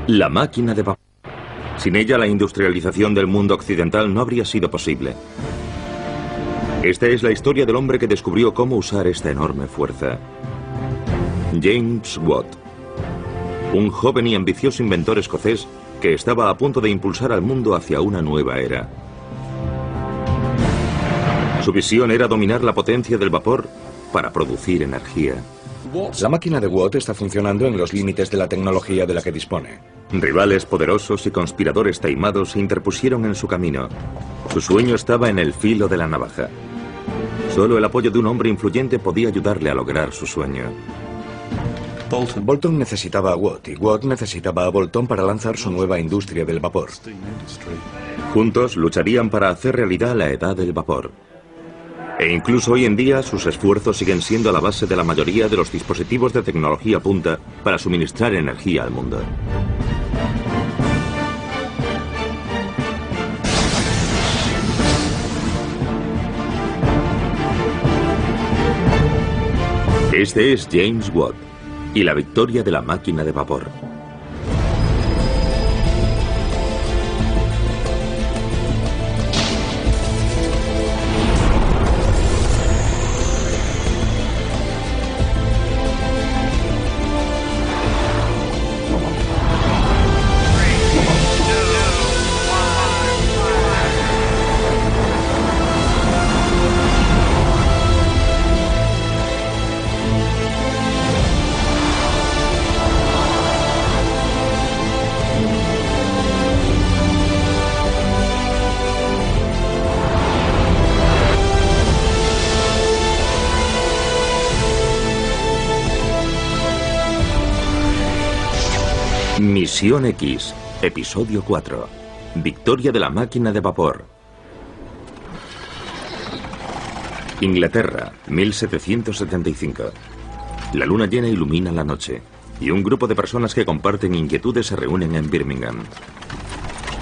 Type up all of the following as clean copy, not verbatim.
La máquina de vapor. Sin ella, la industrialización del mundo occidental no habría sido posible. Esta es la historia del hombre que descubrió cómo usar esta enorme fuerza. James Watt, un joven y ambicioso inventor escocés que estaba a punto de impulsar al mundo hacia una nueva era. Su visión era dominar la potencia del vapor para producir energía. La máquina de Watt está funcionando en los límites de la tecnología de la que dispone. Rivales poderosos y conspiradores taimados se interpusieron en su camino. Su sueño estaba en el filo de la navaja. Solo el apoyo de un hombre influyente podía ayudarle a lograr su sueño. Boulton necesitaba a Watt y Watt necesitaba a Boulton para lanzar su nueva industria del vapor. Juntos lucharían para hacer realidad la edad del vapor. E incluso hoy en día sus esfuerzos siguen siendo la base de la mayoría de los dispositivos de tecnología punta para suministrar energía al mundo. Este es James Watt y la victoria de la máquina de vapor. Misión X, episodio 4. Victoria de la máquina de vapor. Inglaterra, 1775. La luna llena ilumina la noche y un grupo de personas que comparten inquietudes se reúnen en Birmingham.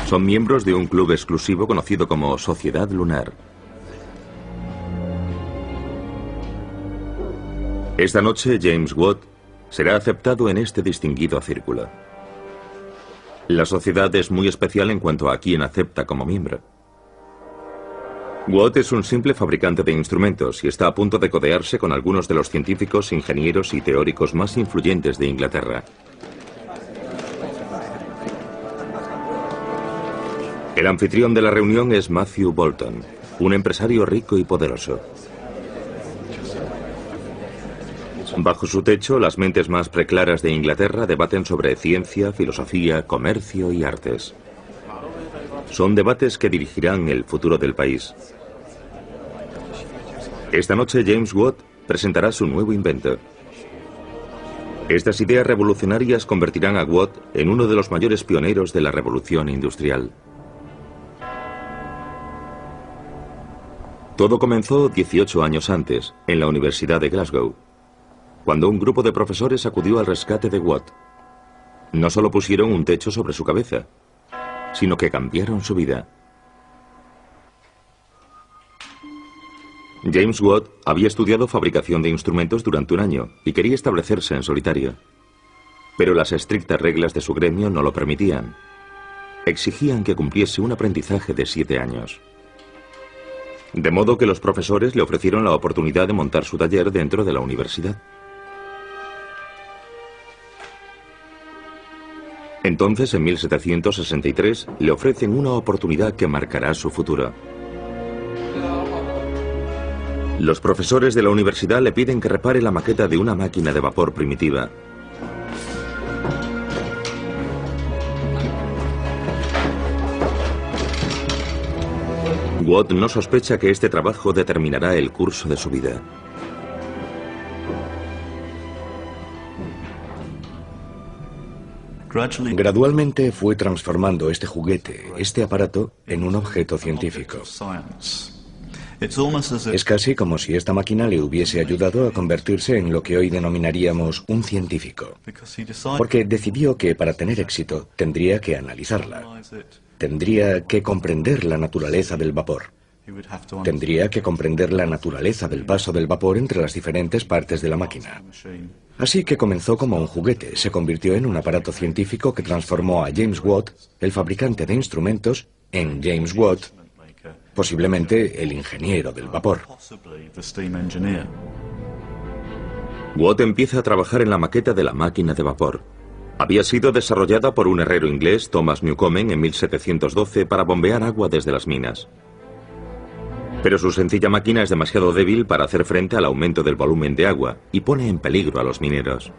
Son miembros de un club exclusivo conocido como Sociedad Lunar. Esta noche, James Watt será aceptado en este distinguido círculo. La sociedad es muy especial en cuanto a quién acepta como miembro. Watt es un simple fabricante de instrumentos y está a punto de codearse con algunos de los científicos, ingenieros y teóricos más influyentes de Inglaterra. El anfitrión de la reunión es Matthew Boulton, un empresario rico y poderoso. Bajo su techo, las mentes más preclaras de Inglaterra debaten sobre ciencia, filosofía, comercio y artes. Son debates que dirigirán el futuro del país. Esta noche James Watt presentará su nuevo invento. Estas ideas revolucionarias convertirán a Watt en uno de los mayores pioneros de la revolución industrial. Todo comenzó 18 años antes, en la Universidad de Glasgow, cuando un grupo de profesores acudió al rescate de Watt. No solo pusieron un techo sobre su cabeza, sino que cambiaron su vida. James Watt había estudiado fabricación de instrumentos durante un año y quería establecerse en solitario. Pero las estrictas reglas de su gremio no lo permitían. Exigían que cumpliese un aprendizaje de 7 años. De modo que los profesores le ofrecieron la oportunidad de montar su taller dentro de la universidad. Entonces, en 1763, le ofrecen una oportunidad que marcará su futuro. Los profesores de la universidad le piden que repare la maqueta de una máquina de vapor primitiva. Watt no sospecha que este trabajo determinará el curso de su vida. Gradualmente fue transformando este juguete, este aparato, en un objeto científico. Es casi como si esta máquina le hubiese ayudado a convertirse en lo que hoy denominaríamos un científico. Porque decidió que para tener éxito tendría que analizarla. Tendría que comprender la naturaleza del vapor. Tendría que comprender la naturaleza del paso del vapor entre las diferentes partes de la máquina. Así que comenzó como un juguete, se convirtió en un aparato científico que transformó a James Watt, el fabricante de instrumentos, en James Watt, posiblemente el ingeniero del vapor. Watt empieza a trabajar en la maqueta de la máquina de vapor. Había sido desarrollada por un herrero inglés, Thomas Newcomen, en 1712 para bombear agua desde las minas. Pero su sencilla máquina es demasiado débil para hacer frente al aumento del volumen de agua y pone en peligro a los mineros.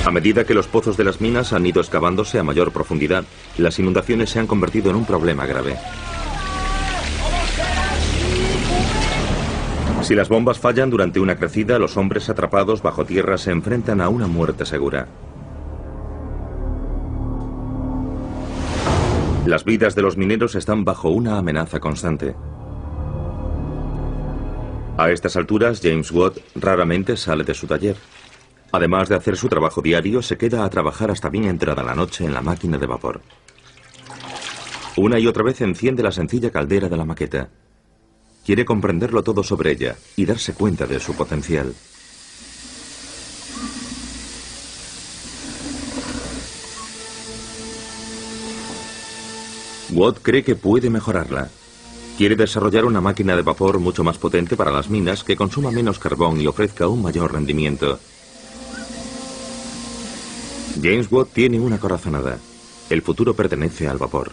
A medida que los pozos de las minas han ido excavándose a mayor profundidad, las inundaciones se han convertido en un problema grave. Si las bombas fallan durante una crecida, los hombres atrapados bajo tierra se enfrentan a una muerte segura. Las vidas de los mineros están bajo una amenaza constante. A estas alturas, James Watt raramente sale de su taller. Además de hacer su trabajo diario, se queda a trabajar hasta bien entrada la noche en la máquina de vapor. Una y otra vez enciende la sencilla caldera de la maqueta. Quiere comprenderlo todo sobre ella y darse cuenta de su potencial. Watt cree que puede mejorarla. Quiere desarrollar una máquina de vapor mucho más potente para las minas, que consuma menos carbón y ofrezca un mayor rendimiento. James Watt tiene una corazonada. El futuro pertenece al vapor.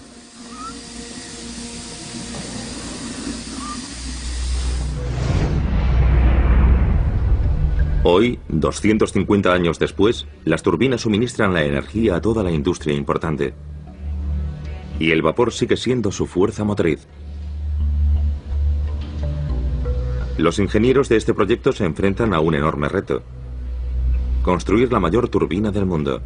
Hoy, 250 años después, las turbinas suministran la energía a toda la industria importante. Y el vapor sigue siendo su fuerza motriz. Los ingenieros de este proyecto se enfrentan a un enorme reto: construir la mayor turbina del mundo.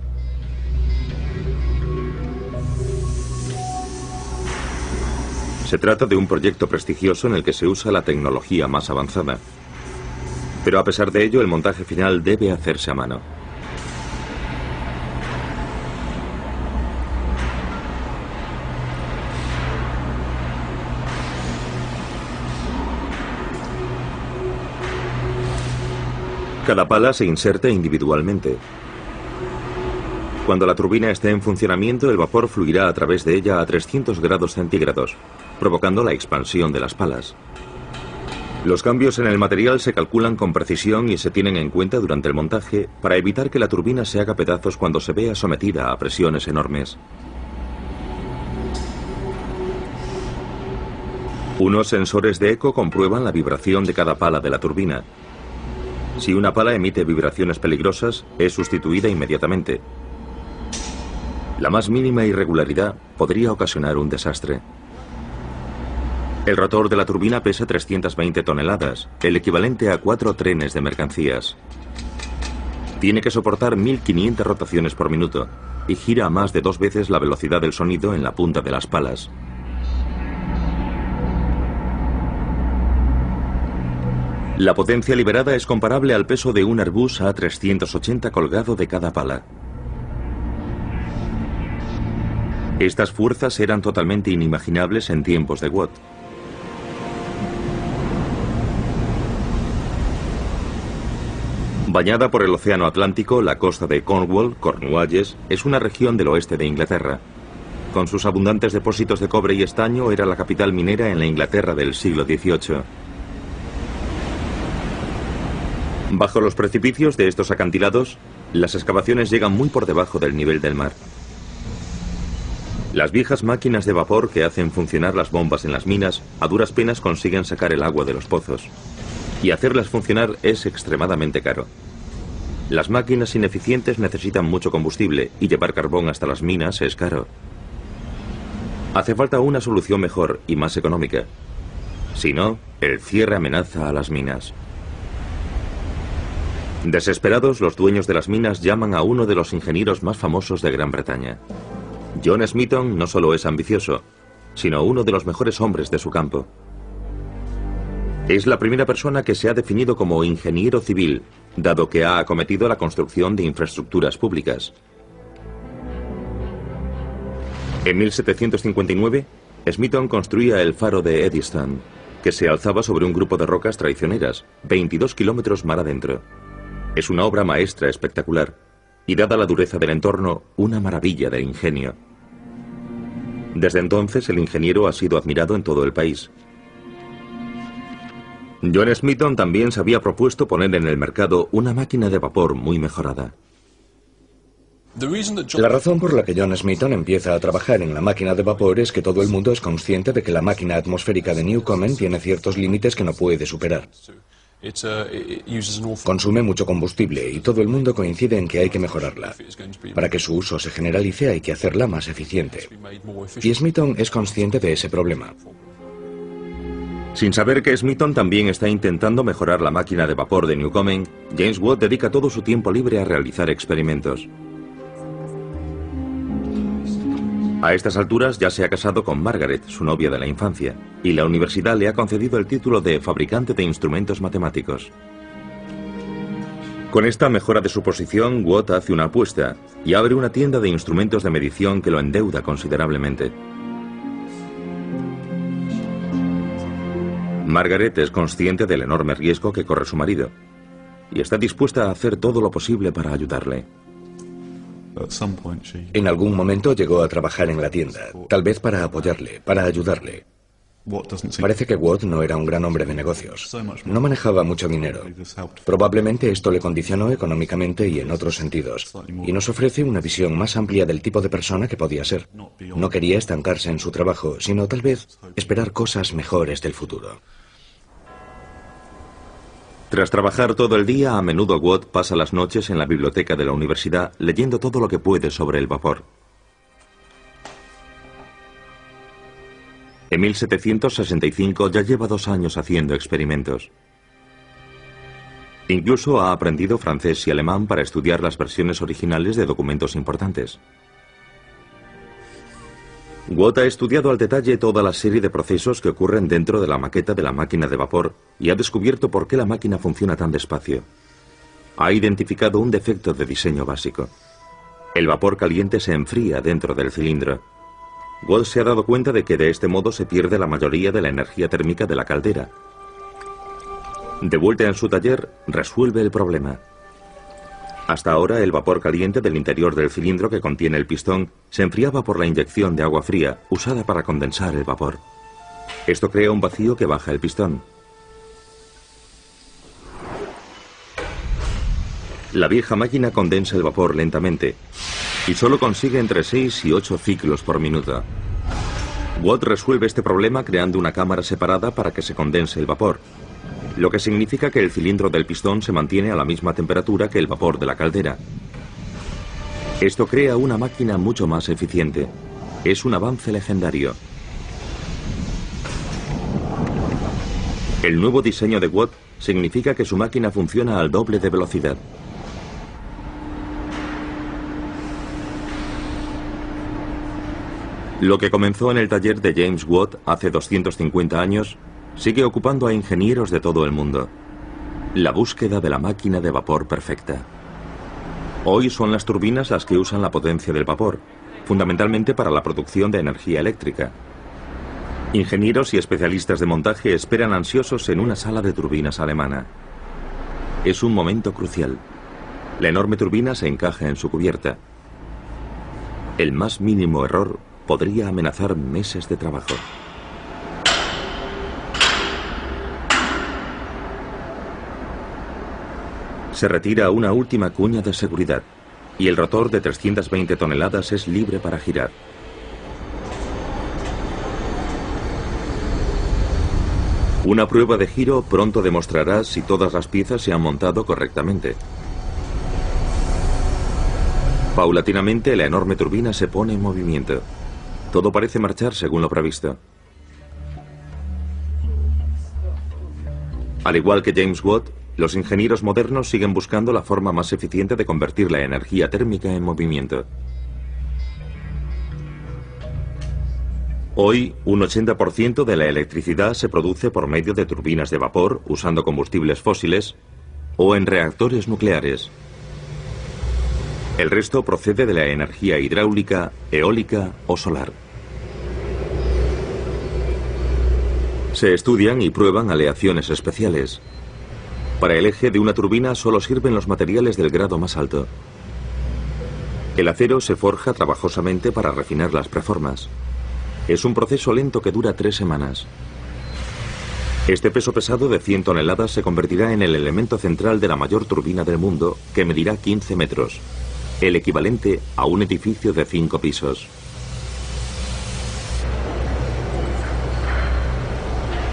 Se trata de un proyecto prestigioso en el que se usa la tecnología más avanzada. Pero a pesar de ello, el montaje final debe hacerse a mano. Cada pala se inserta individualmente. Cuando la turbina esté en funcionamiento, el vapor fluirá a través de ella a 300 grados centígrados, provocando la expansión de las palas. Los cambios en el material se calculan con precisión y se tienen en cuenta durante el montaje para evitar que la turbina se haga pedazos cuando se vea sometida a presiones enormes. Unos sensores de eco comprueban la vibración de cada pala de la turbina. Si una pala emite vibraciones peligrosas, es sustituida inmediatamente. La más mínima irregularidad podría ocasionar un desastre. El rotor de la turbina pesa 320 toneladas, el equivalente a 4 trenes de mercancías. Tiene que soportar 1500 rotaciones por minuto y gira a más de 2 veces la velocidad del sonido en la punta de las palas. La potencia liberada es comparable al peso de un Airbus A380 colgado de cada pala. Estas fuerzas eran totalmente inimaginables en tiempos de Watt. Bañada por el Océano Atlántico, la costa de Cornwall, Cornualles, es una región del oeste de Inglaterra. Con sus abundantes depósitos de cobre y estaño, era la capital minera en la Inglaterra del siglo XVIII. Bajo los precipicios de estos acantilados, las excavaciones llegan muy por debajo del nivel del mar. Las viejas máquinas de vapor que hacen funcionar las bombas en las minas a duras penas consiguen sacar el agua de los pozos. Y hacerlas funcionar es extremadamente caro. Las máquinas ineficientes necesitan mucho combustible y llevar carbón hasta las minas es caro. Hace falta una solución mejor y más económica. Si no, el cierre amenaza a las minas. Desesperados, los dueños de las minas llaman a uno de los ingenieros más famosos de Gran Bretaña. John Smeaton no solo es ambicioso, sino uno de los mejores hombres de su campo. Es la primera persona que se ha definido como ingeniero civil, dado que ha acometido la construcción de infraestructuras públicas. En 1759, Smeaton construía el faro de Eddystone, que se alzaba sobre un grupo de rocas traicioneras, 22 kilómetros mar adentro. Es una obra maestra espectacular, y dada la dureza del entorno, una maravilla de ingenio. Desde entonces el ingeniero ha sido admirado en todo el país. John Smeaton también se había propuesto poner en el mercado una máquina de vapor muy mejorada. La razón por la que John Smeaton empieza a trabajar en la máquina de vapor es que todo el mundo es consciente de que la máquina atmosférica de Newcomen tiene ciertos límites que no puede superar. Consume mucho combustible y todo el mundo coincide en que hay que mejorarla. Para que su uso se generalice hay que hacerla más eficiente. Y Smeaton es consciente de ese problema. Sin saber que Smeaton también está intentando mejorar la máquina de vapor de Newcomen, James Watt dedica todo su tiempo libre a realizar experimentos. A estas alturas ya se ha casado con Margaret, su novia de la infancia, y la universidad le ha concedido el título de fabricante de instrumentos matemáticos. Con esta mejora de su posición, Watt hace una apuesta y abre una tienda de instrumentos de medición que lo endeuda considerablemente. Margaret es consciente del enorme riesgo que corre su marido y está dispuesta a hacer todo lo posible para ayudarle. En algún momento llegó a trabajar en la tienda, tal vez para apoyarle, para ayudarle. Parece que Watt no era un gran hombre de negocios. No manejaba mucho dinero. Probablemente esto le condicionó económicamente y en otros sentidos, y nos ofrece una visión más amplia del tipo de persona que podía ser. No quería estancarse en su trabajo, sino tal vez esperar cosas mejores del futuro. Tras trabajar todo el día, a menudo Watt pasa las noches en la biblioteca de la universidad leyendo todo lo que puede sobre el vapor. En 1765 ya lleva 2 años haciendo experimentos. Incluso ha aprendido francés y alemán para estudiar las versiones originales de documentos importantes. Watt ha estudiado al detalle toda la serie de procesos que ocurren dentro de la maqueta de la máquina de vapor y ha descubierto por qué la máquina funciona tan despacio. Ha identificado un defecto de diseño básico. El vapor caliente se enfría dentro del cilindro. Watt se ha dado cuenta de que de este modo se pierde la mayoría de la energía térmica de la caldera. De vuelta en su taller, resuelve el problema. Hasta ahora, el vapor caliente del interior del cilindro que contiene el pistón se enfriaba por la inyección de agua fría, usada para condensar el vapor. Esto crea un vacío que baja el pistón. La vieja máquina condensa el vapor lentamente y solo consigue entre 6 y 8 ciclos por minuto. Watt resuelve este problema creando una cámara separada para que se condense el vapor, lo que significa que el cilindro del pistón se mantiene a la misma temperatura que el vapor de la caldera. Esto crea una máquina mucho más eficiente. Es un avance legendario. El nuevo diseño de Watt significa que su máquina funciona al doble de velocidad. Lo que comenzó en el taller de James Watt hace 250 años sigue ocupando a ingenieros de todo el mundo. La búsqueda de la máquina de vapor perfecta. Hoy son las turbinas las que usan la potencia del vapor, fundamentalmente para la producción de energía eléctrica. Ingenieros y especialistas de montaje esperan ansiosos en una sala de turbinas alemana. Es un momento crucial. La enorme turbina se encaja en su cubierta. El más mínimo error podría amenazar meses de trabajo. Se retira una última cuña de seguridad y el rotor de 320 toneladas es libre para girar. Una prueba de giro pronto demostrará si todas las piezas se han montado correctamente. Paulatinamente, la enorme turbina se pone en movimiento. Todo parece marchar según lo previsto. Al igual que James Watt, los ingenieros modernos siguen buscando la forma más eficiente de convertir la energía térmica en movimiento. Hoy, un 80% de la electricidad se produce por medio de turbinas de vapor usando combustibles fósiles o en reactores nucleares. El resto procede de la energía hidráulica, eólica o solar. Se estudian y prueban aleaciones especiales. Para el eje de una turbina solo sirven los materiales del grado más alto. El acero se forja trabajosamente para refinar las preformas. Es un proceso lento que dura 3 semanas. Este peso pesado de 100 toneladas se convertirá en el elemento central de la mayor turbina del mundo, que medirá 15 metros, el equivalente a un edificio de 5 pisos.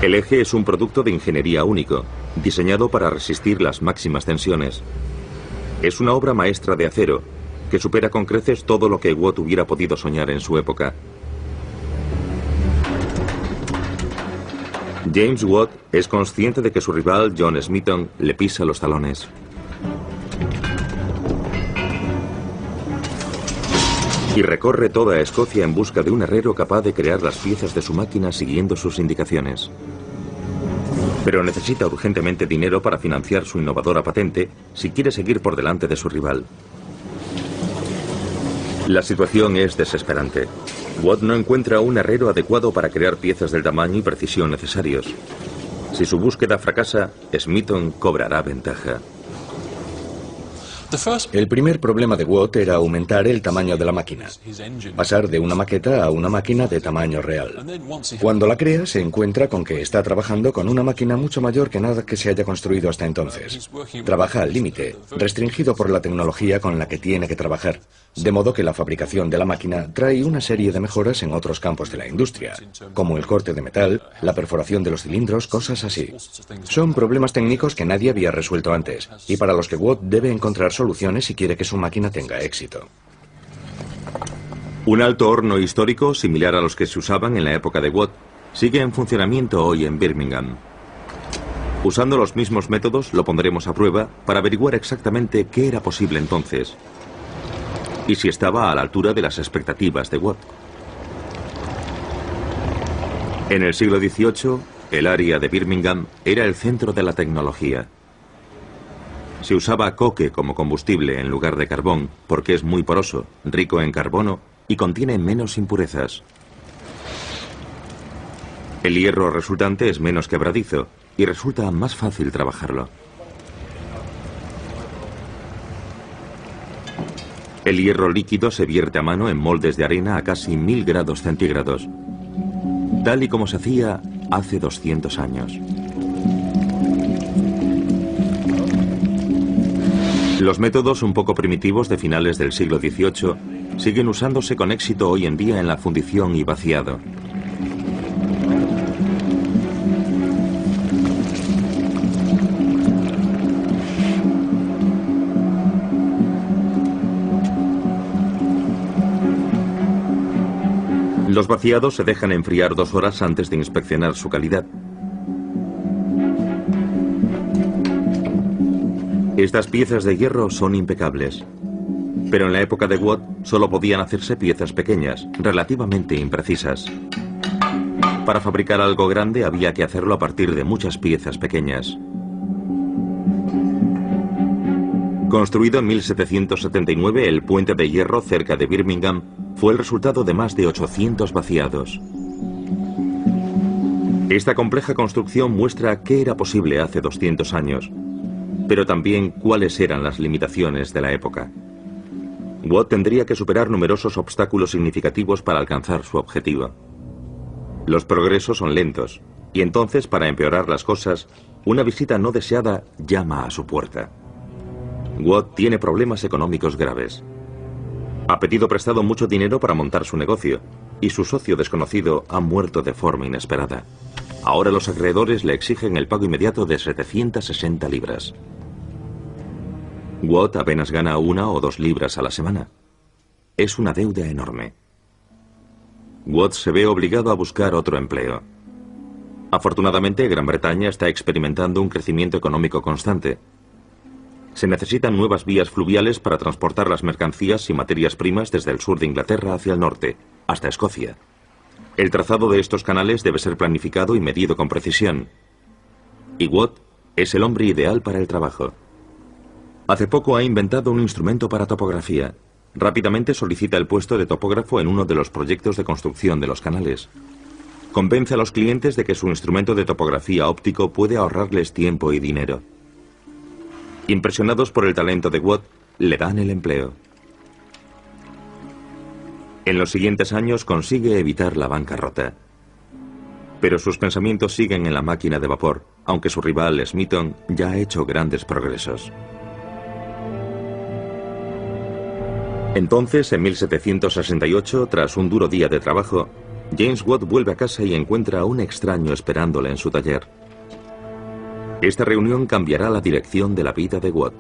El eje es un producto de ingeniería único, diseñado para resistir las máximas tensiones. Es una obra maestra de acero, que supera con creces todo lo que Watt hubiera podido soñar en su época. James Watt es consciente de que su rival John Smeaton le pisa los talones. Y recorre toda Escocia en busca de un herrero capaz de crear las piezas de su máquina siguiendo sus indicaciones. Pero necesita urgentemente dinero para financiar su innovadora patente si quiere seguir por delante de su rival. La situación es desesperante. Watt no encuentra un herrero adecuado para crear piezas del tamaño y precisión necesarios. Si su búsqueda fracasa, Smeaton cobrará ventaja. El primer problema de Watt era aumentar el tamaño de la máquina, pasar de una maqueta a una máquina de tamaño real. Cuando la crea, se encuentra con que está trabajando con una máquina mucho mayor que nada que se haya construido hasta entonces. Trabaja al límite, restringido por la tecnología con la que tiene que trabajar, de modo que la fabricación de la máquina trae una serie de mejoras en otros campos de la industria, como el corte de metal, la perforación de los cilindros, cosas así. Son problemas técnicos que nadie había resuelto antes, y para los que Watt debe encontrar soluciones si quiere que su máquina tenga éxito. Un alto horno histórico, similar a los que se usaban en la época de Watt, sigue en funcionamiento hoy en Birmingham. Usando los mismos métodos, lo pondremos a prueba para averiguar exactamente qué era posible entonces y si estaba a la altura de las expectativas de Watt. En el siglo XVIII, el área de Birmingham era el centro de la tecnología. Se usaba coque como combustible en lugar de carbón porque es muy poroso, rico en carbono y contiene menos impurezas. El hierro resultante es menos quebradizo y resulta más fácil trabajarlo. El hierro líquido se vierte a mano en moldes de arena a casi 1000 grados centígrados, tal y como se hacía hace 200 años. Los métodos un poco primitivos de finales del siglo XVIII siguen usándose con éxito hoy en día en la fundición y vaciado. Los vaciados se dejan enfriar 2 horas antes de inspeccionar su calidad. Estas piezas de hierro son impecables, pero en la época de Watt solo podían hacerse piezas pequeñas, relativamente imprecisas. Para fabricar algo grande había que hacerlo a partir de muchas piezas pequeñas. Construido en 1779, el puente de hierro cerca de Birmingham fue el resultado de más de 800 vaciados. Esta compleja construcción muestra qué era posible hace 200 años, pero también cuáles eran las limitaciones de la época. Watt tendría que superar numerosos obstáculos significativos para alcanzar su objetivo. Los progresos son lentos, y entonces, para empeorar las cosas, una visita no deseada llama a su puerta. Watt tiene problemas económicos graves. Ha pedido prestado mucho dinero para montar su negocio, y su socio desconocido ha muerto de forma inesperada. Ahora los acreedores le exigen el pago inmediato de 760 libras. Watt apenas gana 1 o 2 libras a la semana. Es una deuda enorme. Watt se ve obligado a buscar otro empleo. Afortunadamente, Gran Bretaña está experimentando un crecimiento económico constante. Se necesitan nuevas vías fluviales para transportar las mercancías y materias primas desde el sur de Inglaterra hacia el norte, hasta Escocia. El trazado de estos canales debe ser planificado y medido con precisión. Y Watt es el hombre ideal para el trabajo. Hace poco ha inventado un instrumento para topografía. Rápidamente solicita el puesto de topógrafo en uno de los proyectos de construcción de los canales. Convence a los clientes de que su instrumento de topografía óptico puede ahorrarles tiempo y dinero. Impresionados por el talento de Watt, le dan el empleo. En los siguientes años consigue evitar la bancarrota. Pero sus pensamientos siguen en la máquina de vapor, aunque su rival Smeaton ya ha hecho grandes progresos. Entonces, en 1768, tras un duro día de trabajo, James Watt vuelve a casa y encuentra a un extraño esperándole en su taller. Esta reunión cambiará la dirección de la vida de Watt.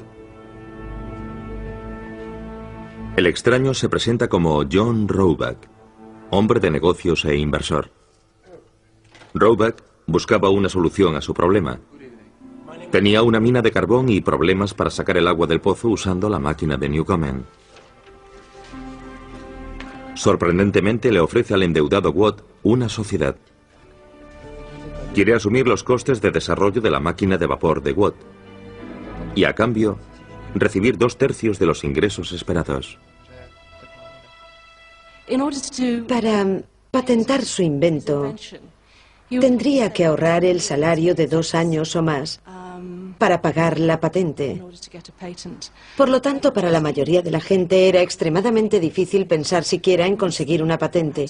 El extraño se presenta como John Roebuck, hombre de negocios e inversor. Roebuck buscaba una solución a su problema. Tenía una mina de carbón y problemas para sacar el agua del pozo usando la máquina de Newcomen. Sorprendentemente le ofrece al endeudado Watt una sociedad. Quiere asumir los costes de desarrollo de la máquina de vapor de Watt y, a cambio, recibir 2/3 de los ingresos esperados. Para patentar su invento, tendría que ahorrar el salario de 2 años o más para pagar la patente. Por lo tanto, para la mayoría de la gente era extremadamente difícil pensar siquiera en conseguir una patente.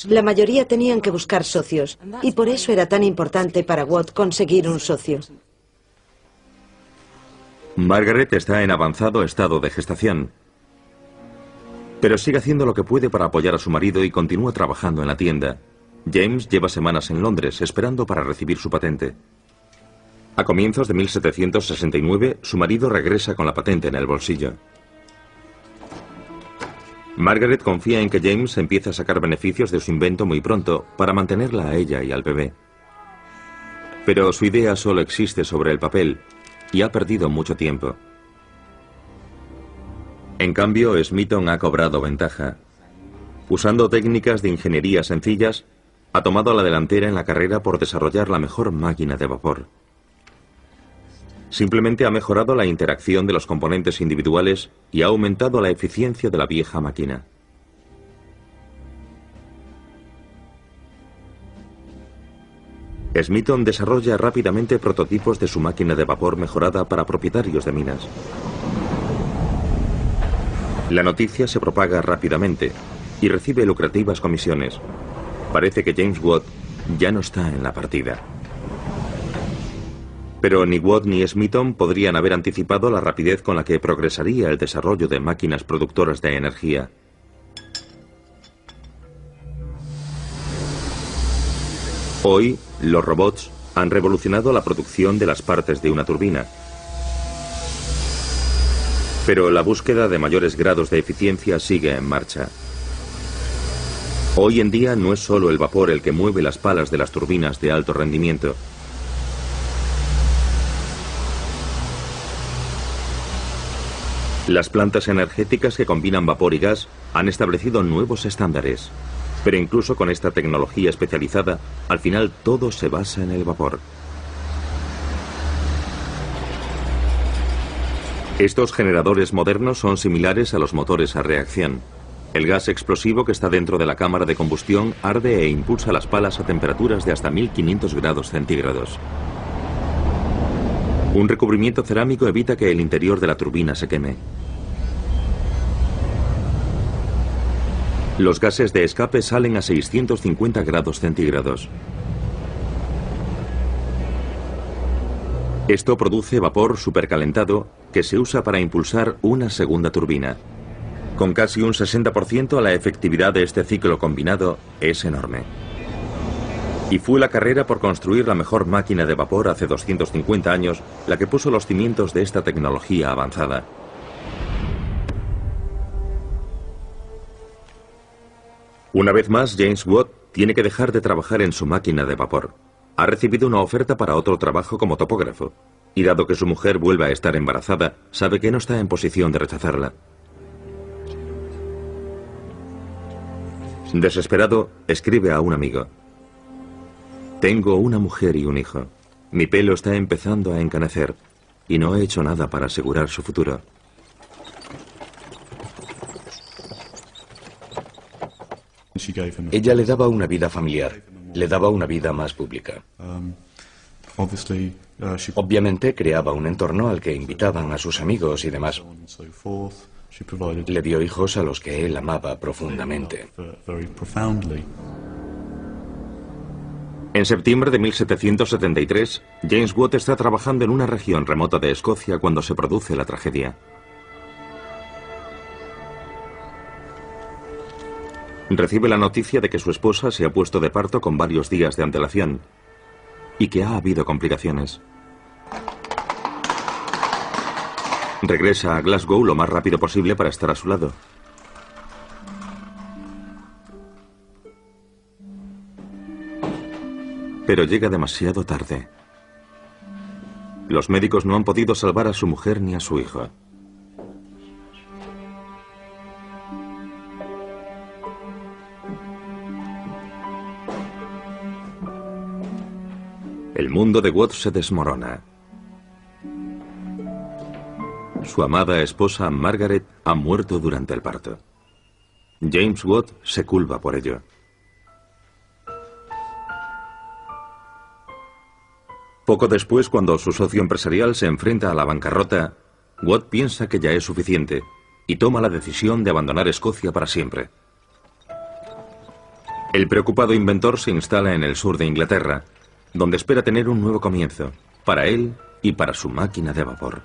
La mayoría tenían que buscar socios, y por eso era tan importante para Watt conseguir un socio. Margaret está en avanzado estado de gestación, pero sigue haciendo lo que puede para apoyar a su marido y continúa trabajando en la tienda. James lleva semanas en Londres esperando para recibir su patente. A comienzos de 1769, su marido regresa con la patente en el bolsillo. Margaret confía en que James empiece a sacar beneficios de su invento muy pronto para mantenerla a ella y al bebé. Pero su idea solo existe sobre el papel y ha perdido mucho tiempo. En cambio, Smeaton ha cobrado ventaja. Usando técnicas de ingeniería sencillas, ha tomado la delantera en la carrera por desarrollar la mejor máquina de vapor. Simplemente ha mejorado la interacción de los componentes individuales y ha aumentado la eficiencia de la vieja máquina. Smeaton desarrolla rápidamente prototipos de su máquina de vapor mejorada para propietarios de minas. La noticia se propaga rápidamente y recibe lucrativas comisiones. Parece que James Watt ya no está en la partida. Pero ni Watt ni Smeaton podrían haber anticipado la rapidez con la que progresaría el desarrollo de máquinas productoras de energía. Hoy, los robots han revolucionado la producción de las partes de una turbina. Pero la búsqueda de mayores grados de eficiencia sigue en marcha. Hoy en día no es solo el vapor el que mueve las palas de las turbinas de alto rendimiento. Las plantas energéticas que combinan vapor y gas han establecido nuevos estándares. Pero incluso con esta tecnología especializada, al final todo se basa en el vapor. Estos generadores modernos son similares a los motores a reacción. El gas explosivo que está dentro de la cámara de combustión arde e impulsa las palas a temperaturas de hasta 1500 grados centígrados. Un recubrimiento cerámico evita que el interior de la turbina se queme. Los gases de escape salen a 650 grados centígrados. Esto produce vapor supercalentado que se usa para impulsar una segunda turbina. Con casi un 60%, la efectividad de este ciclo combinado es enorme. Y fue la carrera por construir la mejor máquina de vapor hace 250 años la que puso los cimientos de esta tecnología avanzada. Una vez más, James Watt tiene que dejar de trabajar en su máquina de vapor. Ha recibido una oferta para otro trabajo como topógrafo, y dado que su mujer vuelve a estar embarazada, sabe que no está en posición de rechazarla. Desesperado, escribe a un amigo: tengo una mujer y un hijo. Mi pelo está empezando a encanecer y no he hecho nada para asegurar su futuro. Ella le daba una vida familiar. le daba una vida más pública. Obviamente creaba un entorno al que invitaban a sus amigos y demás. Le dio hijos a los que él amaba profundamente. En septiembre de 1773, James Watt está trabajando en una región remota de Escocia cuando se produce la tragedia. Recibe la noticia de que su esposa se ha puesto de parto con varios días de antelación y que ha habido complicaciones. Regresa a Glasgow lo más rápido posible para estar a su lado. Pero llega demasiado tarde. Los médicos no han podido salvar a su mujer ni a su hijo. El mundo de Watt se desmorona. Su amada esposa Margaret ha muerto durante el parto. James Watt se culpa por ello. Poco después, cuando su socio empresarial se enfrenta a la bancarrota, Watt piensa que ya es suficiente y toma la decisión de abandonar Escocia para siempre. El preocupado inventor se instala en el sur de Inglaterra, donde espera tener un nuevo comienzo, para él y para su máquina de vapor.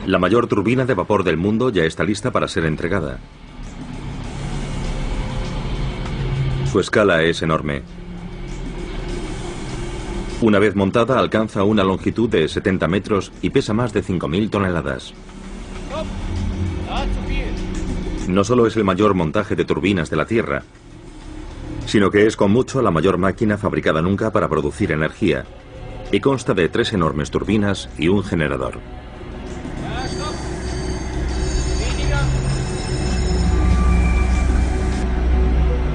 La mayor turbina de vapor del mundo ya está lista para ser entregada. Su escala es enorme. Una vez montada, alcanza una longitud de 70 metros y pesa más de 5.000 toneladas. No solo es el mayor montaje de turbinas de la Tierra, sino que es con mucho la mayor máquina fabricada nunca para producir energía, y consta de 3 enormes turbinas y un generador.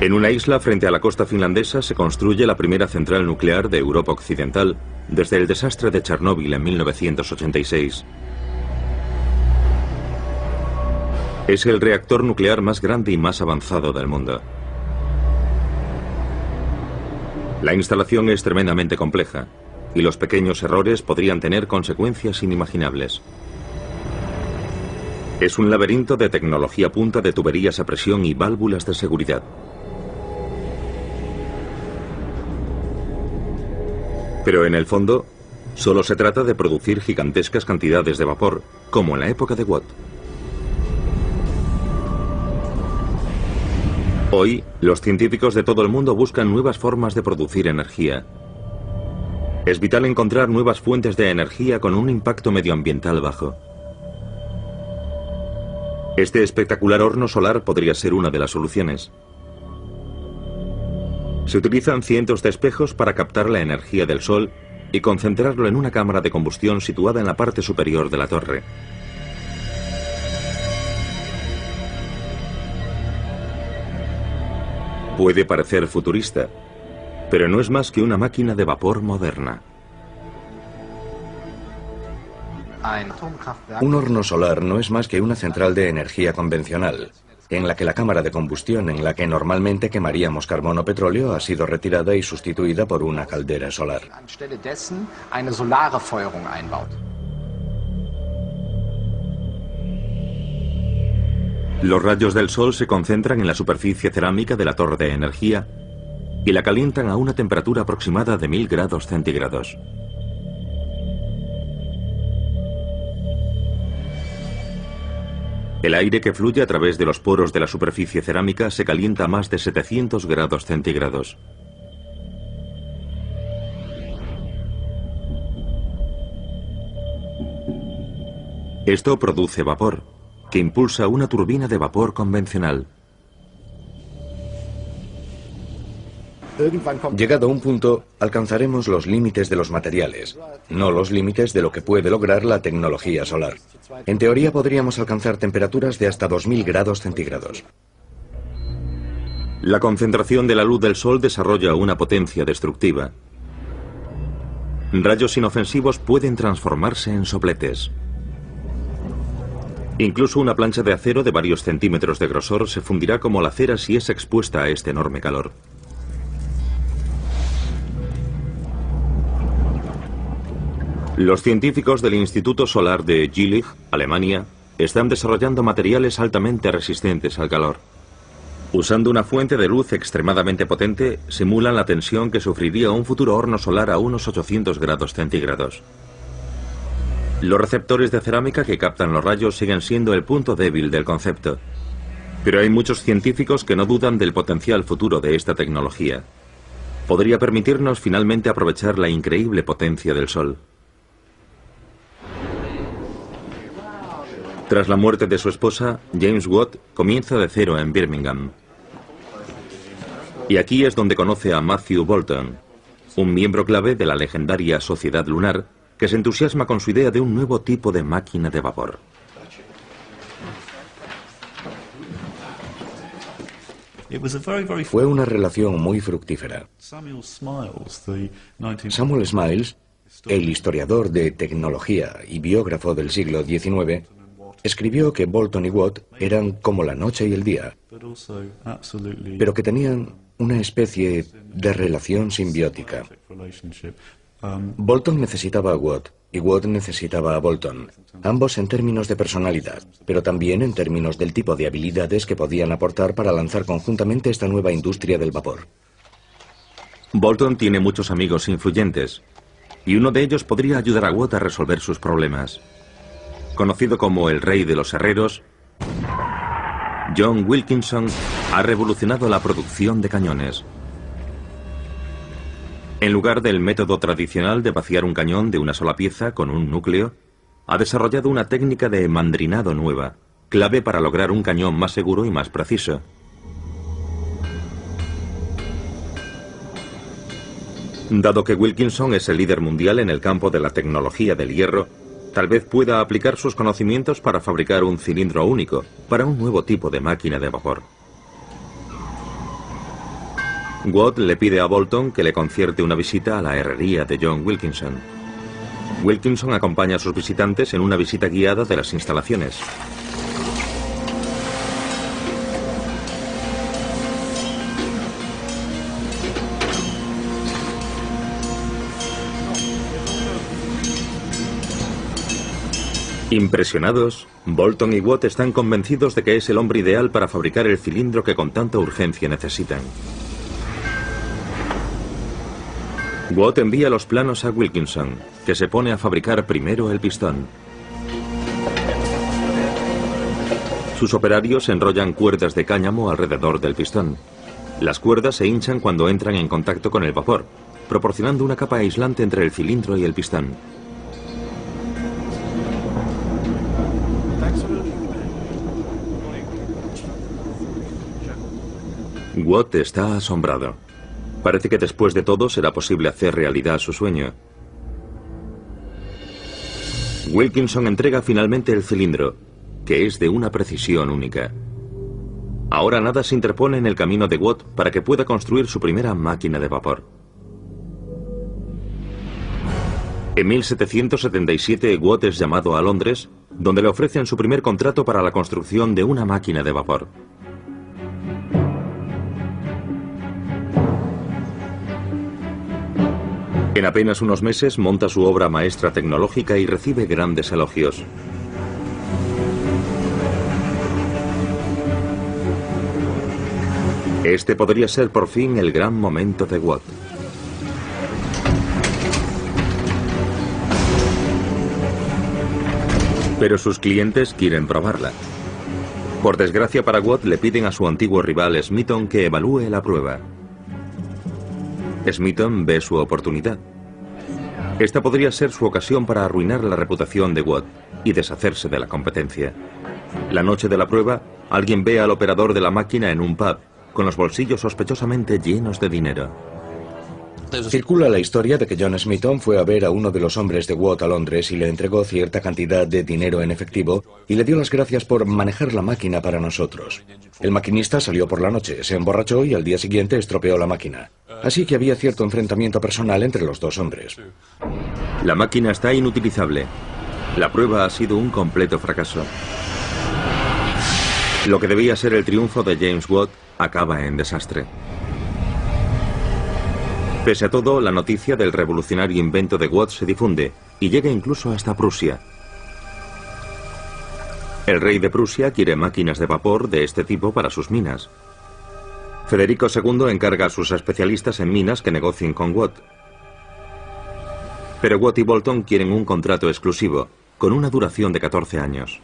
En una isla frente a la costa finlandesa se construye la primera central nuclear de Europa Occidental desde el desastre de Chernóbil en 1986. Es el reactor nuclear más grande y más avanzado del mundo. La instalación es tremendamente compleja y los pequeños errores podrían tener consecuencias inimaginables. Es un laberinto de tecnología punta de tuberías a presión y válvulas de seguridad. Pero en el fondo, solo se trata de producir gigantescas cantidades de vapor, como en la época de Watt. Hoy, los científicos de todo el mundo buscan nuevas formas de producir energía. Es vital encontrar nuevas fuentes de energía con un impacto medioambiental bajo. Este espectacular horno solar podría ser una de las soluciones. Se utilizan cientos de espejos para captar la energía del sol y concentrarlo en una cámara de combustión situada en la parte superior de la torre. Puede parecer futurista, pero no es más que una máquina de vapor moderna. Un horno solar no es más que una central de energía convencional, en la que la cámara de combustión en la que normalmente quemaríamos carbón o petróleo ha sido retirada y sustituida por una caldera solar. Los rayos del sol se concentran en la superficie cerámica de la torre de energía y la calientan a una temperatura aproximada de 1000 grados centígrados. El aire que fluye a través de los poros de la superficie cerámica se calienta a más de 700 grados centígrados. Esto produce vapor, que impulsa una turbina de vapor convencional. Llegado a un punto, alcanzaremos los límites de los materiales, no los límites de lo que puede lograr la tecnología solar. En teoría podríamos alcanzar temperaturas de hasta 2000 grados centígrados. La concentración de la luz del sol desarrolla una potencia destructiva. Rayos inofensivos pueden transformarse en sopletes. Incluso una plancha de acero de varios centímetros de grosor se fundirá como la cera si es expuesta a este enorme calor. Los científicos del Instituto Solar de Jülich, Alemania, están desarrollando materiales altamente resistentes al calor. Usando una fuente de luz extremadamente potente, simulan la tensión que sufriría un futuro horno solar a unos 800 grados centígrados. Los receptores de cerámica que captan los rayos siguen siendo el punto débil del concepto. Pero hay muchos científicos que no dudan del potencial futuro de esta tecnología. Podría permitirnos finalmente aprovechar la increíble potencia del Sol. Tras la muerte de su esposa, James Watt comienza de cero en Birmingham. Y aquí es donde conoce a Matthew Boulton, un miembro clave de la legendaria Sociedad Lunar, que se entusiasma con su idea de un nuevo tipo de máquina de vapor. Fue una relación muy fructífera. Samuel Smiles, el historiador de tecnología y biógrafo del siglo XIX, escribió que Boulton y Watt eran como la noche y el día, pero que tenían una especie de relación simbiótica. Boulton necesitaba a Watt y Watt necesitaba a Boulton, ambos en términos de personalidad, pero también en términos del tipo de habilidades que podían aportar para lanzar conjuntamente esta nueva industria del vapor. Boulton tiene muchos amigos influyentes, y uno de ellos podría ayudar a Watt a resolver sus problemas. Conocido como el rey de los herreros, John Wilkinson ha revolucionado la producción de cañones. En lugar del método tradicional de vaciar un cañón de una sola pieza con un núcleo, ha desarrollado una técnica de mandrinado nueva, clave para lograr un cañón más seguro y más preciso. Dado que Wilkinson es el líder mundial en el campo de la tecnología del hierro, tal vez pueda aplicar sus conocimientos para fabricar un cilindro único para un nuevo tipo de máquina de vapor. Watt le pide a Boulton que le concierte una visita a la herrería de John Wilkinson. Wilkinson acompaña a sus visitantes en una visita guiada de las instalaciones. Impresionados, Boulton y Watt están convencidos de que es el hombre ideal para fabricar el cilindro que con tanta urgencia necesitan. Watt envía los planos a Wilkinson, que se pone a fabricar primero el pistón. Sus operarios enrollan cuerdas de cáñamo alrededor del pistón. Las cuerdas se hinchan cuando entran en contacto con el vapor, proporcionando una capa aislante entre el cilindro y el pistón. Watt está asombrado. Parece que después de todo será posible hacer realidad su sueño. Wilkinson entrega finalmente el cilindro, que es de una precisión única. Ahora nada se interpone en el camino de Watt para que pueda construir su primera máquina de vapor. En 1777 Watt es llamado a Londres, donde le ofrecen su primer contrato para la construcción de una máquina de vapor. En apenas unos meses monta su obra maestra tecnológica y recibe grandes elogios. Este podría ser por fin el gran momento de Watt. Pero sus clientes quieren probarla. Por desgracia para Watt, le piden a su antiguo rival Smeaton que evalúe la prueba. Smeaton ve su oportunidad. Esta podría ser su ocasión para arruinar la reputación de Watt y deshacerse de la competencia. La noche de la prueba, alguien ve al operador de la máquina en un pub, con los bolsillos sospechosamente llenos de dinero. Circula la historia de que John Smeaton fue a ver a uno de los hombres de Watt a Londres y le entregó cierta cantidad de dinero en efectivo y le dio las gracias por manejar la máquina para nosotros. El maquinista salió por la noche, se emborrachó y al día siguiente estropeó la máquina. Así que había cierto enfrentamiento personal entre los dos hombres. La máquina está inutilizable. La prueba ha sido un completo fracaso. Lo que debía ser el triunfo de James Watt acaba en desastre. Pese a todo, la noticia del revolucionario invento de Watt se difunde y llega incluso hasta Prusia. El rey de Prusia quiere máquinas de vapor de este tipo para sus minas. Federico II encarga a sus especialistas en minas que negocien con Watt. Pero Watt y Boulton quieren un contrato exclusivo, con una duración de 14 años.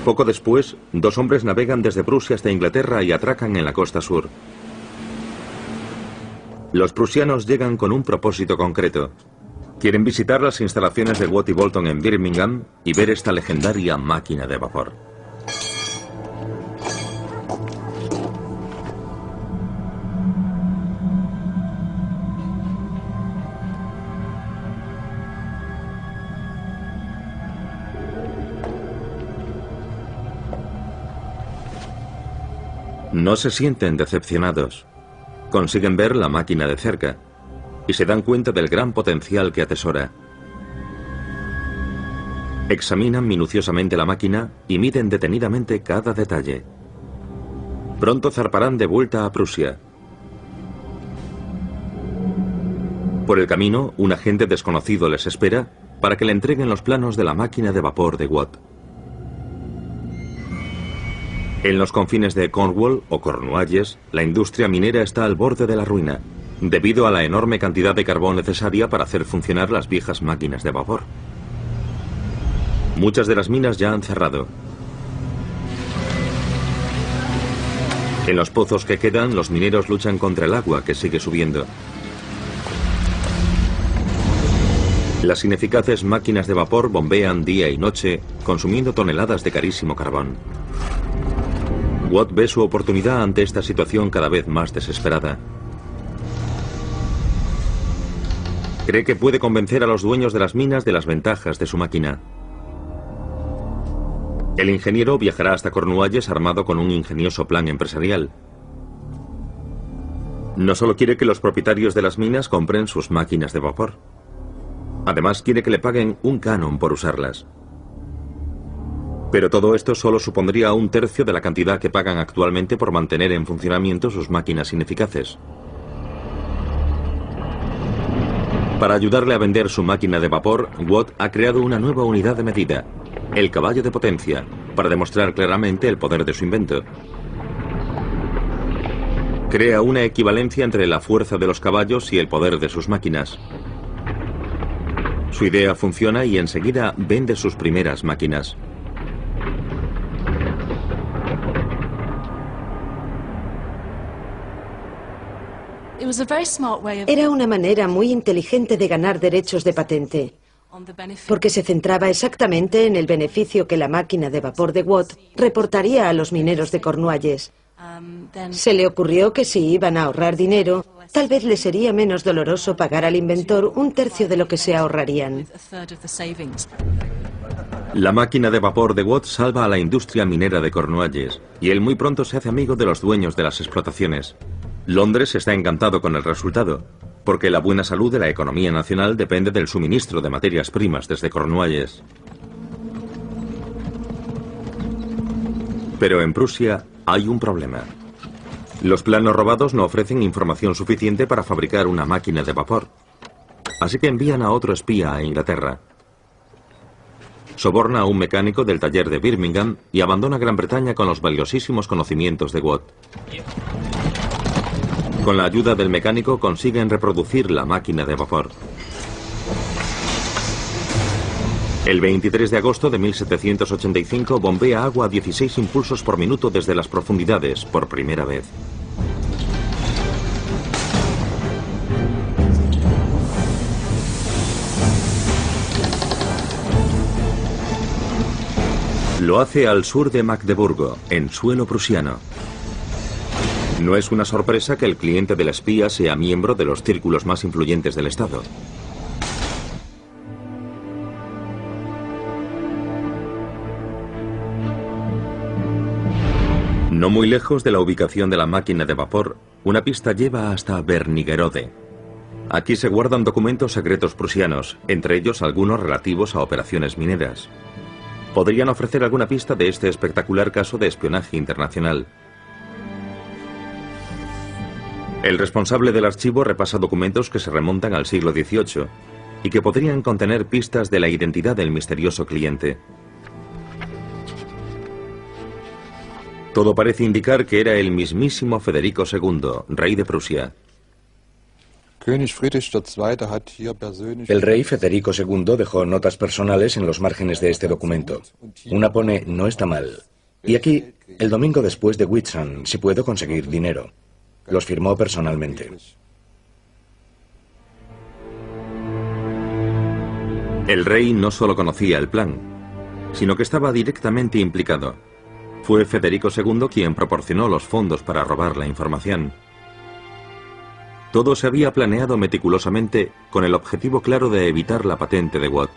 Poco después, dos hombres navegan desde Prusia hasta Inglaterra y atracan en la costa sur. Los prusianos llegan con un propósito concreto. Quieren visitar las instalaciones de Watt y Boulton en Birmingham y ver esta legendaria máquina de vapor. No se sienten decepcionados. Consiguen ver la máquina de cerca y se dan cuenta del gran potencial que atesora. Examinan minuciosamente la máquina y miden detenidamente cada detalle. Pronto zarparán de vuelta a Prusia. Por el camino, un agente desconocido les espera para que le entreguen los planos de la máquina de vapor de Watt. En los confines de Cornwall o Cornualles, la industria minera está al borde de la ruina, debido a la enorme cantidad de carbón necesaria para hacer funcionar las viejas máquinas de vapor. Muchas de las minas ya han cerrado. En los pozos que quedan, los mineros luchan contra el agua que sigue subiendo. Las ineficaces máquinas de vapor bombean día y noche, consumiendo toneladas de carísimo carbón. Watt ve su oportunidad ante esta situación cada vez más desesperada. Cree que puede convencer a los dueños de las minas de las ventajas de su máquina. El ingeniero viajará hasta Cornualles armado con un ingenioso plan empresarial. No solo quiere que los propietarios de las minas compren sus máquinas de vapor. Además quiere que le paguen un canon por usarlas. Pero todo esto solo supondría 1/3 de la cantidad que pagan actualmente por mantener en funcionamiento sus máquinas ineficaces. Para ayudarle a vender su máquina de vapor, Watt ha creado una nueva unidad de medida, el caballo de potencia, para demostrar claramente el poder de su invento. Crea una equivalencia entre la fuerza de los caballos y el poder de sus máquinas. Su idea funciona y enseguida vende sus primeras máquinas. Era una manera muy inteligente de ganar derechos de patente, porque se centraba exactamente en el beneficio que la máquina de vapor de Watt reportaría a los mineros de Cornualles. Se le ocurrió que si iban a ahorrar dinero, tal vez les sería menos doloroso pagar al inventor 1/3 de lo que se ahorrarían. La máquina de vapor de Watt salva a la industria minera de Cornualles, y él muy pronto se hace amigo de los dueños de las explotaciones. Londres está encantado con el resultado, porque la buena salud de la economía nacional depende del suministro de materias primas desde Cornualles. Pero en Prusia hay un problema. Los planos robados no ofrecen información suficiente para fabricar una máquina de vapor. Así que envían a otro espía a Inglaterra. Soborna a un mecánico del taller de Birmingham y abandona Gran Bretaña con los valiosísimos conocimientos de Watt. Con la ayuda del mecánico consiguen reproducir la máquina de vapor. El 23 de agosto de 1785 bombea agua a 16 impulsos por minuto desde las profundidades, por primera vez. Lo hace al sur de Magdeburgo, en suelo prusiano. No es una sorpresa que el cliente del espía sea miembro de los círculos más influyentes del Estado. No muy lejos de la ubicación de la máquina de vapor, una pista lleva hasta Wernigerode. Aquí se guardan documentos secretos prusianos, entre ellos algunos relativos a operaciones mineras. podrían ofrecer alguna pista de este espectacular caso de espionaje internacional. El responsable del archivo repasa documentos que se remontan al siglo XVIII y que podrían contener pistas de la identidad del misterioso cliente. Todo parece indicar que era el mismísimo Federico II, rey de Prusia. El rey Federico II dejó notas personales en los márgenes de este documento. Una pone "no está mal". Y aquí, el domingo después de Whitsun, si puedo conseguir dinero. Los firmó personalmente. El rey no solo conocía el plan, sino que estaba directamente implicado. Fue Federico II quien proporcionó los fondos para robar la información. Todo se había planeado meticulosamente con el objetivo claro de evitar la patente de Watt.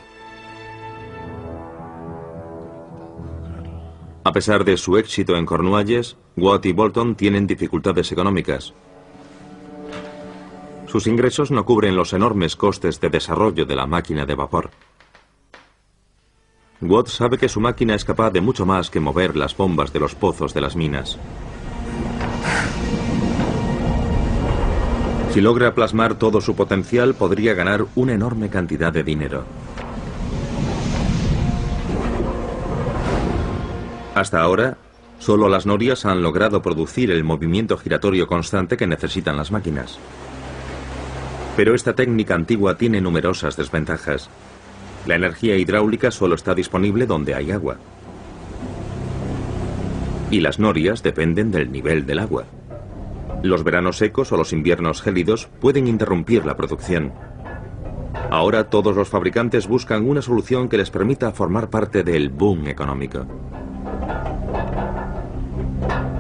A pesar de su éxito en Cornualles, Watt y Bolton tienen dificultades económicas. Sus ingresos no cubren los enormes costes de desarrollo de la máquina de vapor. Watt sabe que su máquina es capaz de mucho más que mover las bombas de los pozos de las minas. Si logra plasmar todo su potencial, podría ganar una enorme cantidad de dinero. Hasta ahora, solo las norias han logrado producir el movimiento giratorio constante que necesitan las máquinas. Pero esta técnica antigua tiene numerosas desventajas. La energía hidráulica solo está disponible donde hay agua. Y las norias dependen del nivel del agua. Los veranos secos o los inviernos gélidos pueden interrumpir la producción. Ahora todos los fabricantes buscan una solución que les permita formar parte del boom económico.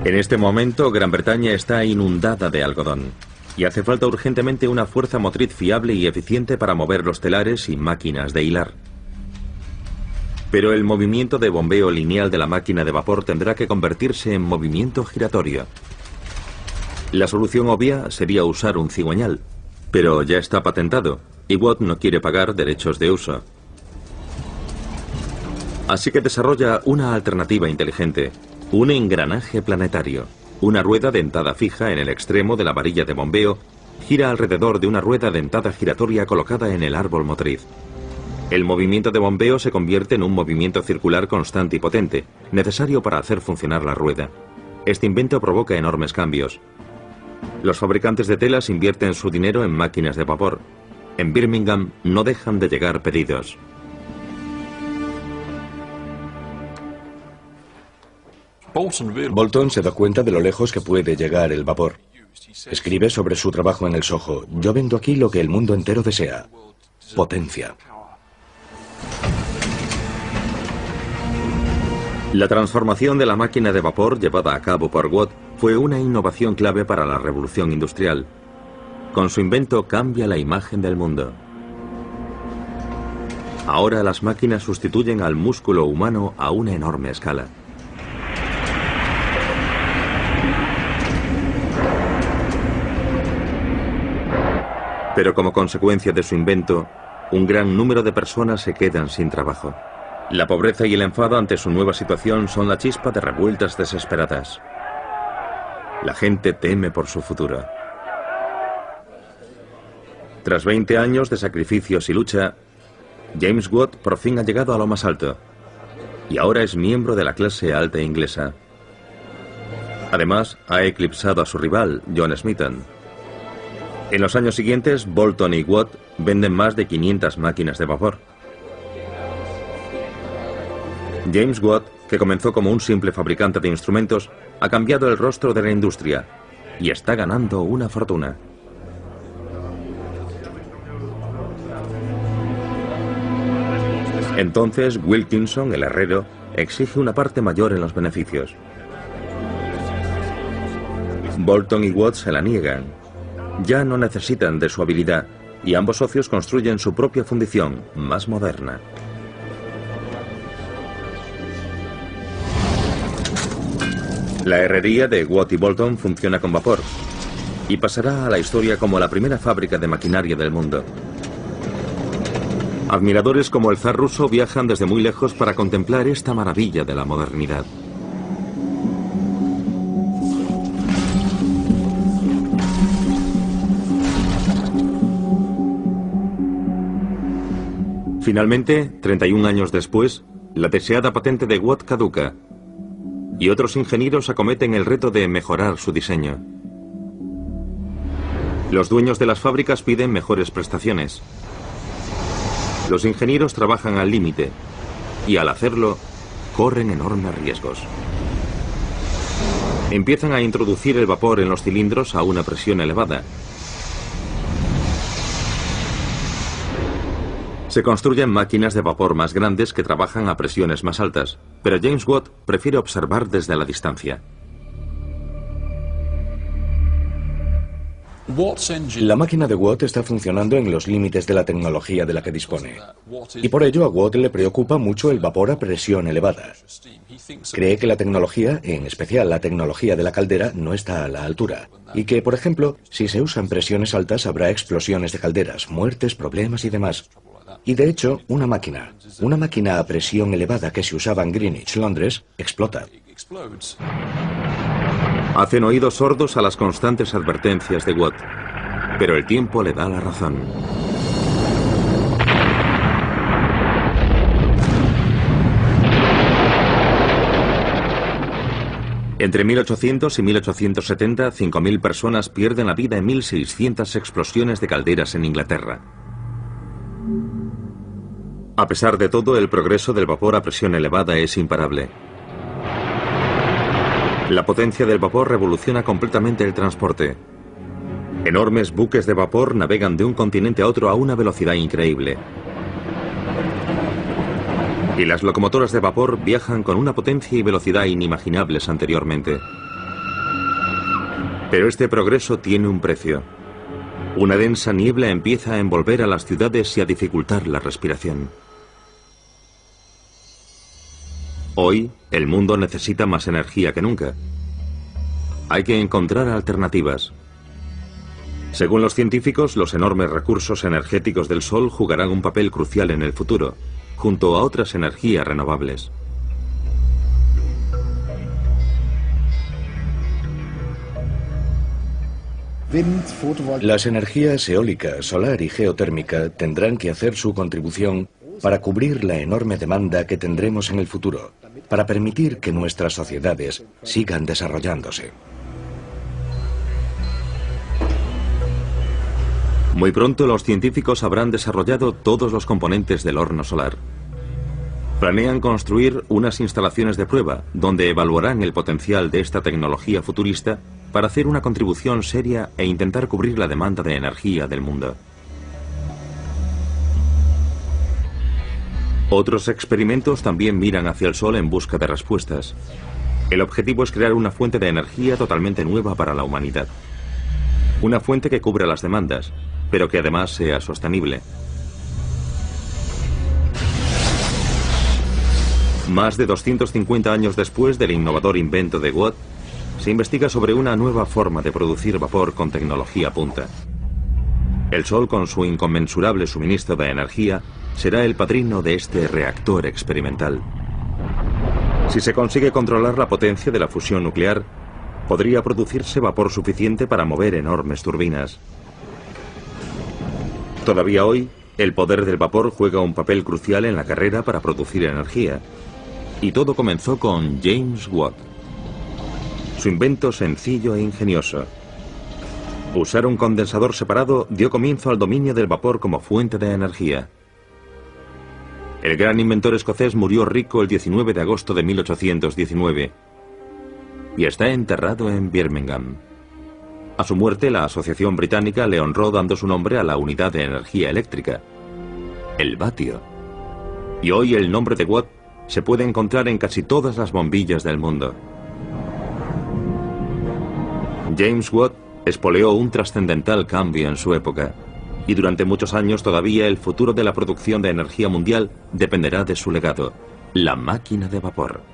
En este momento, Gran Bretaña está inundada de algodón y hace falta urgentemente una fuerza motriz fiable y eficiente para mover los telares y máquinas de hilar. Pero el movimiento de bombeo lineal de la máquina de vapor tendrá que convertirse en movimiento giratorio. La solución obvia sería usar un cigüeñal, pero ya está patentado y Watt no quiere pagar derechos de uso. Así que desarrolla una alternativa inteligente, un engranaje planetario. Una rueda dentada fija en el extremo de la varilla de bombeo gira alrededor de una rueda dentada giratoria colocada en el árbol motriz. El movimiento de bombeo se convierte en un movimiento circular constante y potente, necesario para hacer funcionar la rueda. Este invento provoca enormes cambios. Los fabricantes de telas invierten su dinero en máquinas de vapor. En Birmingham no dejan de llegar pedidos. Bolton se da cuenta de lo lejos que puede llegar el vapor. Escribe sobre su trabajo en el Soho: "Yo vendo aquí lo que el mundo entero desea: potencia". La transformación de la máquina de vapor llevada a cabo por Watt fue una innovación clave para la revolución industrial. Con su invento cambia la imagen del mundo. Ahora las máquinas sustituyen al músculo humano a una enorme escala. Pero como consecuencia de su invento, un gran número de personas se quedan sin trabajo. La pobreza y el enfado ante su nueva situación son la chispa de revueltas desesperadas. La gente teme por su futuro. Tras 20 años de sacrificios y lucha, James Watt por fin ha llegado a lo más alto y ahora es miembro de la clase alta inglesa. Además, ha eclipsado a su rival, John Smeaton. En los años siguientes, Bolton y Watt venden más de 500 máquinas de vapor. James Watt, que comenzó como un simple fabricante de instrumentos, ha cambiado el rostro de la industria y está ganando una fortuna. Entonces, Wilkinson, el herrero, exige una parte mayor en los beneficios. Bolton y Watt se la niegan. Ya no necesitan de su habilidad y ambos socios construyen su propia fundición, más moderna. La herrería de Watt y Bolton funciona con vapor y pasará a la historia como la primera fábrica de maquinaria del mundo. Admiradores como el zar ruso viajan desde muy lejos para contemplar esta maravilla de la modernidad. Finalmente, 31 años después, la deseada patente de Watt caduca y otros ingenieros acometen el reto de mejorar su diseño. Los dueños de las fábricas piden mejores prestaciones. Los ingenieros trabajan al límite y al hacerlo corren enormes riesgos. Empiezan a introducir el vapor en los cilindros a una presión elevada. Se construyen máquinas de vapor más grandes que trabajan a presiones más altas, pero James Watt prefiere observar desde la distancia. La máquina de Watt está funcionando en los límites de la tecnología de la que dispone. Y por ello a Watt le preocupa mucho el vapor a presión elevada. Cree que la tecnología, en especial la tecnología de la caldera, no está a la altura. Y que, por ejemplo, si se usan presiones altas habrá explosiones de calderas, muertes, problemas y demás. Y de hecho, una máquina a presión elevada que se usaba en Greenwich, Londres, explota. Hacen oídos sordos a las constantes advertencias de Watt, pero el tiempo le da la razón. Entre 1800 y 1870, 5.000 personas pierden la vida en 1.600 explosiones de calderas en Inglaterra. A pesar de todo, el progreso del vapor a presión elevada es imparable. La potencia del vapor revoluciona completamente el transporte. Enormes buques de vapor navegan de un continente a otro a una velocidad increíble. Y las locomotoras de vapor viajan con una potencia y velocidad inimaginables anteriormente. Pero este progreso tiene un precio. Una densa niebla empieza a envolver a las ciudades y a dificultar la respiración. Hoy, el mundo necesita más energía que nunca. Hay que encontrar alternativas. Según los científicos, los enormes recursos energéticos del Sol jugarán un papel crucial en el futuro, junto a otras energías renovables. Las energías eólica, solar y geotérmica tendrán que hacer su contribución para cubrir la enorme demanda que tendremos en el futuro, para permitir que nuestras sociedades sigan desarrollándose. Muy pronto los científicos habrán desarrollado todos los componentes del horno solar. Planean construir unas instalaciones de prueba donde evaluarán el potencial de esta tecnología futurista para hacer una contribución seria e intentar cubrir la demanda de energía del mundo. Otros experimentos también miran hacia el Sol en busca de respuestas. El objetivo es crear una fuente de energía totalmente nueva para la humanidad. Una fuente que cubra las demandas, pero que además sea sostenible. Más de 250 años después del innovador invento de Watt, se investiga sobre una nueva forma de producir vapor con tecnología punta. El Sol, con su inconmensurable suministro de energía, será el padrino de este reactor experimental. Si se consigue controlar la potencia de la fusión nuclear, podría producirse vapor suficiente para mover enormes turbinas. Todavía hoy, el poder del vapor juega un papel crucial en la carrera para producir energía. Y todo comenzó con James Watt. Su invento sencillo e ingenioso. Usar un condensador separado dio comienzo al dominio del vapor como fuente de energía. El gran inventor escocés murió rico el 19 de agosto de 1819 y está enterrado en Birmingham. A su muerte, la Asociación Británica le honró dando su nombre a la unidad de energía eléctrica, el vatio. Y hoy el nombre de Watt se puede encontrar en casi todas las bombillas del mundo. James Watt espoleó un trascendental cambio en su época, y durante muchos años todavía el futuro de la producción de energía mundial dependerá de su legado, la máquina de vapor.